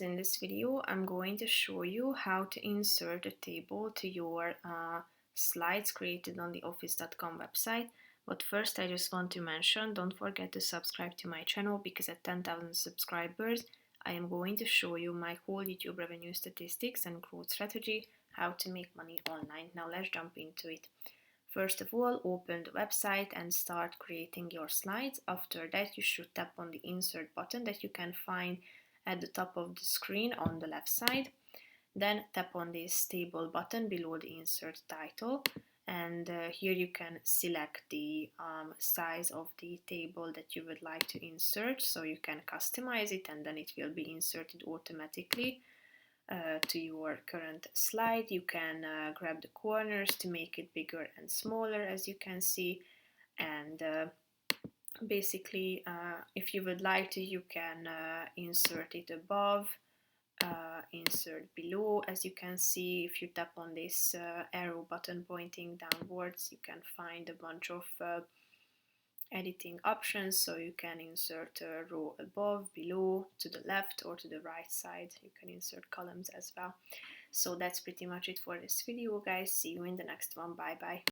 In this video, I'm going to show you how to insert a table to your slides created on the office.com website. But first, I just want to mention, don't forget to subscribe to my channel because at 10,000 subscribers, I am going to show you my whole YouTube revenue statistics and growth strategy, how to make money online. Now let's jump into it. First of all, open the website and start creating your slides. After that, you should tap on the insert button that you can find at the top of the screen on the left side. Then tap on this table button below the insert title, and here you can select the size of the table that you would like to insert, so you can customize it and then it will be inserted automatically to your current slide. You can grab the corners to make it bigger and smaller, as you can see, and basically if you would like to, you can insert it above, insert below. As you can see, if you tap on this arrow button pointing downwards, you can find a bunch of editing options, so you can insert a row above, below, to the left or to the right side. You can insert columns as well. So that's pretty much it for this video, guys. See you in the next one. Bye bye.